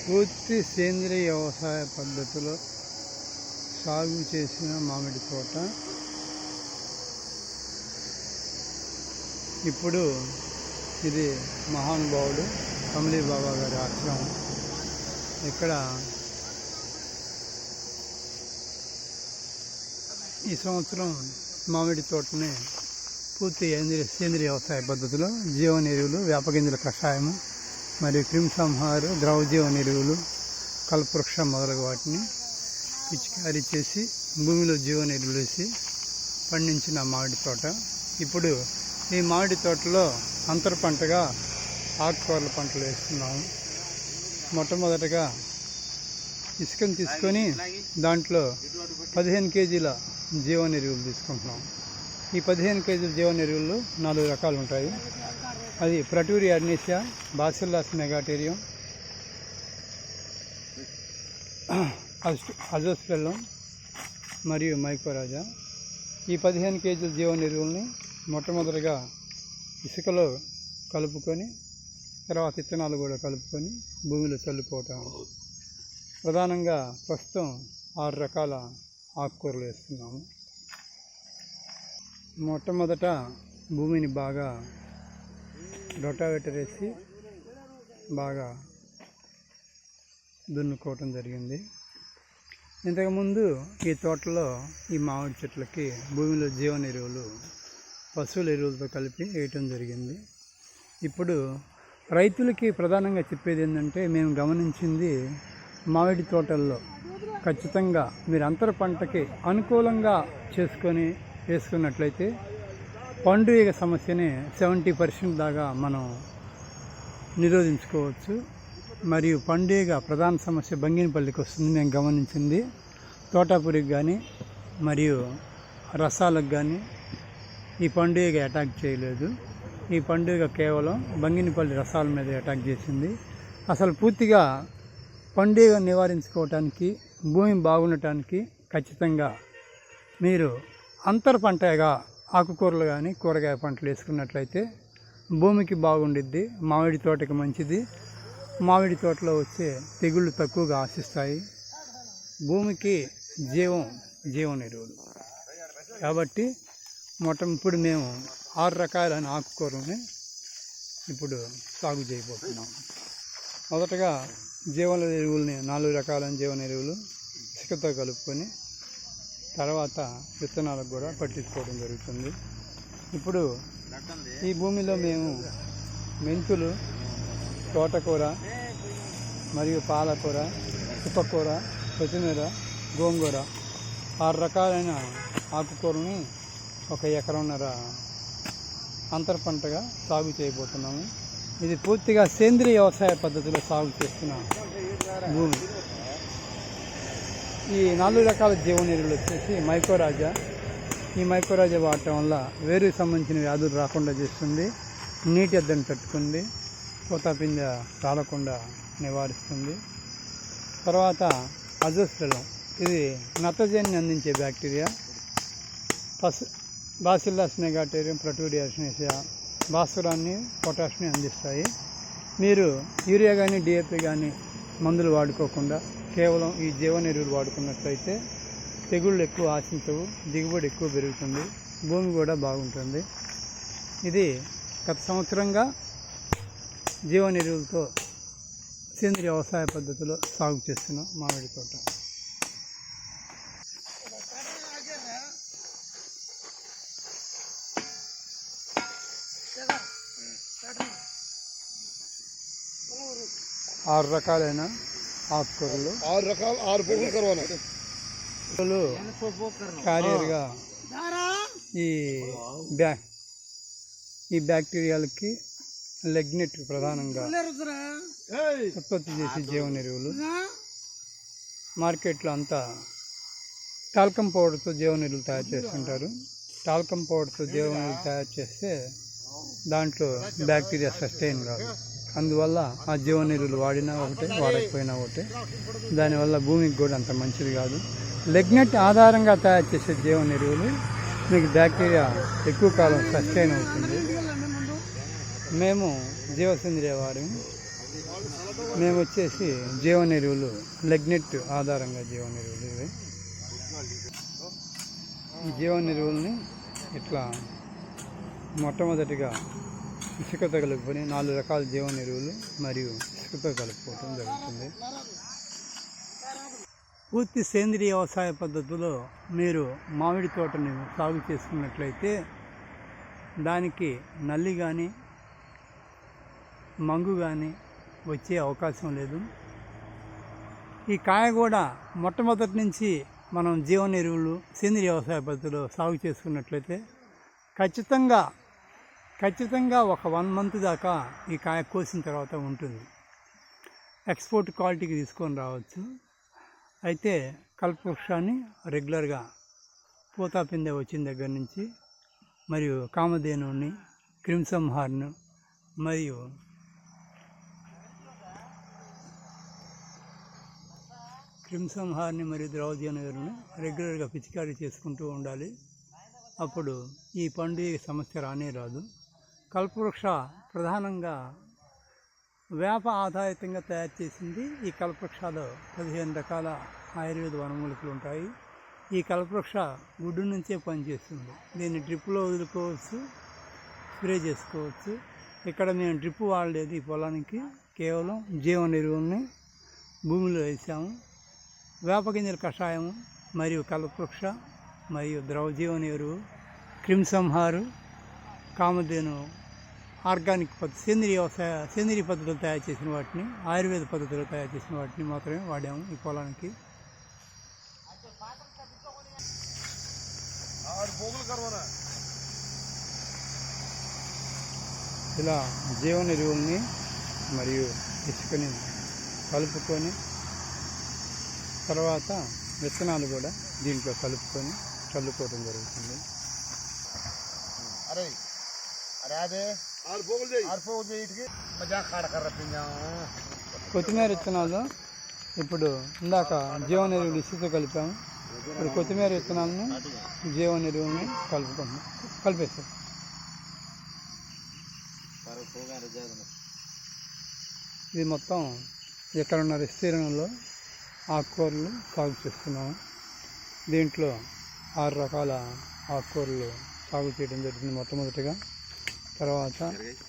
పూర్తి సేంద్రియ వ్యవసాయ పద్ధతిలో సాగు చేసిన మామిడి తోట. ఇప్పుడు ఇది మహానుభావుడు కమలీ బాబా గారి ఆశ్రమం. ఇక్కడ ఈ సంవత్సరం మామిడి తోటని పూర్తి సేంద్రియ వ్యవసాయ పద్ధతిలో జీవన ఎరువులు, వేపగింజల కషాయము మరియు క్రిమిసంహారు, ద్రవజీవన ఎరువులు, కల్పవృక్షం మొదలగు వాటిని పిచికారీ చేసి భూమిలో జీవన ఎరువులు వేసి పండించిన మామిడి తోట. ఇప్పుడు ఈ మామిడి తోటలో అంతర పంటగా ఆకుకూరల పంటలు వేస్తున్నాము. మొట్టమొదటగా ఇసుకను తీసుకొని దాంట్లో 15 కేజీల జీవన ఎరువులు తీసుకుంటున్నాం. ఈ 15 కేజీల జీవన ఎరువుల్లో 4 రకాలు ఉంటాయి. అది ప్రటూరియా అర్నేసియా, బాసిల్లస్ మెగాటేరియం, అజోస్పెల్లం మరియు మైకోరాజా. ఈ 15 కేజీల జీవన ఎరువుల్ని మొట్టమొదటిగా ఇసుకలో కలుపుకొని తర్వాత విత్తనాలు కూడా కలుపుకొని భూమిలో చల్లుకోవటం. ప్రధానంగా ప్రస్తుతం 6 రకాల ఆకుకూరలు వేస్తున్నాము. మొట్టమొదట భూమిని బాగా రొటావేటర్ వేసి బాగా దున్నుకోవటం జరిగింది. ఇంతకుముందు ఈ తోటలో ఈ మామిడి చెట్లకి భూమిలో జీవన ఎరువులు పశువుల ఎరువులతో కలిపి వేయటం జరిగింది. ఇప్పుడు రైతులకి ప్రధానంగా చెప్పేది ఏంటంటే, మేము గమనించింది మామిడి తోటల్లో ఖచ్చితంగా మీరు అంతర పంటకి అనుకూలంగా వేసుకున్నట్లయితే పండుగ సమస్యని 70% దాకా మనం నిరోధించుకోవచ్చు. మరియు పండుగ ప్రధాన సమస్య బంగినపల్లికి వస్తుంది. నేను గమనించింది తోటాపురికి కానీ మరియు రసాలకు కానీ ఈ పండుగ అటాక్ చేయలేదు. ఈ పండుగ కేవలం బంగినపల్లి రసాల మీద అటాక్ చేసింది. అసలు పూర్తిగా పండుగ నివారించుకోవటానికి, భూమి బాగుండటానికి ఖచ్చితంగా మీరు అంతర పంటగా ఆకుకూరలు కానీ కూరగాయ పంటలు వేసుకున్నట్లయితే భూమికి బాగుండిద్ది, మామిడి తోటకి మంచిది. మామిడి తోటలో వచ్చే తెగుళ్ళు తక్కువగా ఆశిస్తాయి. భూమికి జీవన ఎరువులు కాబట్టి ఇప్పుడు మేము 6 రకాలైన ఆకుకూరలని ఇప్పుడు సాగు చేయబోతున్నాం. మొదటగా జీవన ఎరువుల్ని 4 రకాలైన జీవన ఎరువులు ఇసుకతో కలుపుకొని తర్వాత విత్తనాలకు కూడా పట్టించుకోవడం జరుగుతుంది. ఇప్పుడు ఈ భూమిలో మేము మెంతులు, తోటకూర మరియు పాలకూర, చుక్కకూర, కొత్తిమీర, గోంగూర 6 రకాలైన ఆకుకూరని 1 ఎకరంన్నర అంతర పంటగా సాగు చేయబోతున్నాము. ఇది పూర్తిగా సేంద్రియ వ్యవసాయ పద్ధతిలో సాగు చేస్తున్న భూమి. ఈ 4 రకాల జీవన ఎరువులు వచ్చేసి మైకోరాజా. ఈ మైకోరాజా వాడటం వల్ల వేరుకి సంబంధించిన వ్యాధులు రాకుండా చేస్తుంది, నీటి ఎద్దడిని తట్టుకుంది, పూతపింజ రాలకుండా నివారిస్తుంది. తర్వాత అజోస్పెల్లం, ఇది నత్రజనిని అందించే బ్యాక్టీరియా. బాసిల్లస్ మెగాటేరియం, ప్రటూరియా అర్నేసియా భాస్వరాన్ని, పొటాష్ని అందిస్తాయి. మీరు యూరియా కానీ డిఏపి కానీ మందులు వాడుకోకుండా కేవలం ఈ జీవన ఎరువులు వాడుకున్నట్లయితే తెగుళ్ళు ఎక్కువ ఆశించవు, దిగుబడి ఎక్కువ పెరుగుతుంది, భూమి కూడా బాగుంటుంది. ఇది గత సంవత్సరంగా జీవన ఎరువులతో సేంద్రియ వ్యవసాయ పద్ధతిలో సాగు చేస్తున్న మామిడి తోట. ఆరు రకాలైన ఆకుకూరలు, 6 క్యారియర్గా ఈ బ్యాక్టీరియాలకి లెగ్నెట్ ప్రధానంగా ఉత్పత్తి చేసే జీవన ఎరువులు. మార్కెట్లో అంతా టాల్కమ్ పౌడర్తో జీవన ఎరువులు తయారు చేస్తుంటారు. టాల్కమ్ పౌడర్తో జీవన ఎరువులు తయారు చేస్తే దాంట్లో బ్యాక్టీరియా సస్టైన్ కాదు. అందువల్ల ఆ జీవన ఎరువులు వాడినా ఒకటే, వాడకపోయినా ఒకటే. దానివల్ల భూమికి కూడా అంత మంచిది కాదు. లెగ్నెట్ ఆధారంగా తయారు చేసే జీవన ఎరువులు మీకు బ్యాక్టీరియా ఎక్కువ కాలం సస్టైన్ అవుతుంది. మేము జీవసేంద్రియ వాడి మేము వచ్చేసి జీవన ఎరువులు లెగ్నెట్ ఆధారంగా జీవన ఎరువులు ఇవి. ఈ జీవన ఎరువుల్ని ఇట్లా మొట్టమొదటిగా ఇసుకతో కలుపుకొని 4 రకాల జీవన ఎరువులు మరియు ఇసుకతో కలుపుకోవటం జరుగుతుంది. పూర్తి సేంద్రియ వ్యవసాయ పద్ధతిలో మీరు మామిడి తోటని సాగు చేసుకున్నట్లయితే దానికి నల్లి కానీ మంగు కానీ వచ్చే అవకాశం లేదు. ఈ కాయ కూడా మొట్టమొదటి నుంచి మనం జీవన ఎరువులు సేంద్రియ వ్యవసాయ పద్ధతిలో సాగు చేసుకున్నట్లయితే ఖచ్చితంగా ఒక 1 మంత్ దాకా ఈ కాయ కోసిన తర్వాత ఉంటుంది. ఎక్స్పోర్ట్ క్వాలిటీకి తీసుకొని రావచ్చు. అయితే కల్పవృక్షాన్ని రెగ్యులర్గా పూతా పిందె వచ్చిన దగ్గర నుంచి మరియు కామధేనుని, క్రిమ్సన్ హార్న్ మరియు ద్రవజీవన ఎరువును రెగ్యులర్గా పిచికారీ చేసుకుంటూ ఉండాలి. అప్పుడు ఈ పండుగ సమస్య రానే రాదు. కల్పవృక్ష ప్రధానంగా వేప ఆధారితంగా తయారు చేసింది. ఈ కల్పవృక్షాలు 15 రకాల ఆయుర్వేద వనమూలికలు ఉంటాయి. ఈ కల్పవృక్ష గుడ్డు నుంచే పనిచేస్తుంది. దీన్ని డ్రిప్లో వదులుకోవచ్చు, స్ప్రే చేసుకోవచ్చు. ఇక్కడ మేము డ్రిప్ వాడలేదు. ఈ పొలానికి కేవలం జీవన ఎరువుల్ని భూమిలో వేసాము. వేప గింజల కషాయము మరియు కల్పవృక్ష మరియు ద్రవజీవన ఎరువు, క్రిమ్సన్ హార్న్, కామధేను ఆర్గానిక్ పద్ధతి సేంద్రియ పద్ధతిలో తయారు చేసిన వాటిని, ఆయుర్వేద పద్ధతిలో తయారు చేసిన వాటిని మాత్రమే వాడాము ఈ పొలానికి. ఇలా జీవన ఎరువుల్ని మరియు ఇసుకని కలుపుకొని తర్వాత విత్తనాలు కూడా దీంట్లో కలుపుకొని చల్లుకోవడం జరుగుతుంది. కొత్తిమీర విత్తనాలు ఇప్పుడు ఇందాక జీవన ఎరువులు ఇసుకతో కలిపాము. ఇప్పుడు కొత్తిమీర విత్తనాలను జీవన ఎరువుని కలిపేస్తాం. ఇది మొత్తం ఎక్కడున్న విస్తీర్ణంలో ఆకుకూరలు సాగు చేస్తున్నాము. దీంట్లో 6 రకాల ఆకుకూరలు సాగు చేయడం జరుగుతుంది మొట్టమొదటిగా. తర్వాత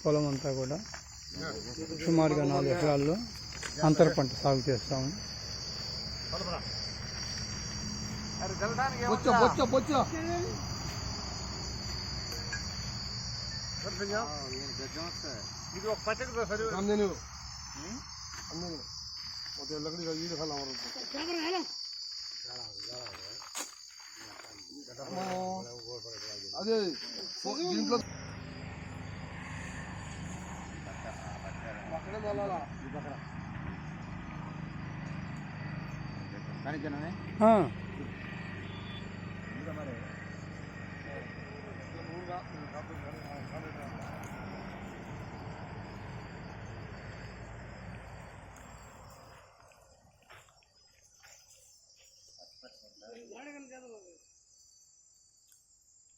పొలం అంతా కూడా సుమారుగా 4 ఎకరాల్లో అంతర పంట సాగు చేస్తాము. అదే దీంట్లో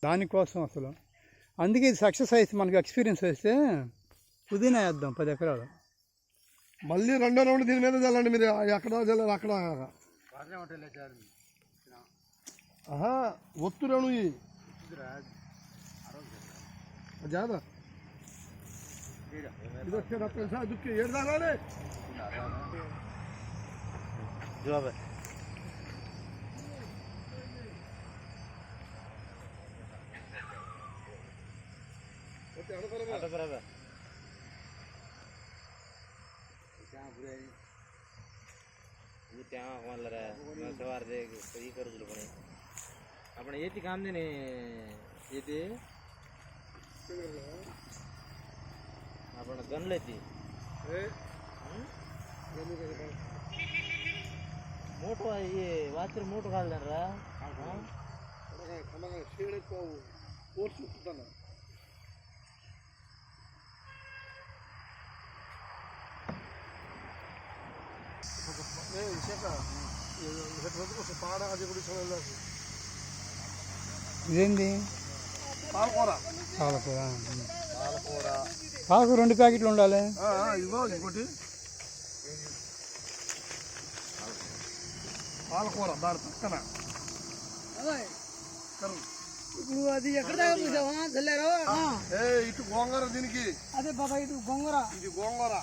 దానికోసం అసలు అందుకే ఇది సక్సెస్ అయితే మనకి ఎక్స్పీరియన్స్ వస్తే పుదీనా వేద్దాం 10 ఎకరాలు. మళ్ళీ 2వ రౌండ్ దీని మీద చల్లండి. మీరు ఎక్కడ చల్లారు అక్కడ ఒత్తురాను జాగ్రత్త. ఇది వచ్చే దుక్కి 7 దాకా આપણે એથી કામ દે ને એથી આપણે ગન લેતી મોટો એ વાચર મોટો ખાલ રા શેડે કોર્સ ઉતના ఇదేంటి పాలకూర పాలకూర 2 ప్యాకెట్లు ఉండాలి. ఇదిగో ఇంకోటి పాలకూర దాని పక్కన ఇప్పుడు అది ఎక్కడ దాకా చూసావా చల్లారు ఇటు గోంగూర దీనికి అదే బాబా ఇటు గొంగర ఇది గోంగూర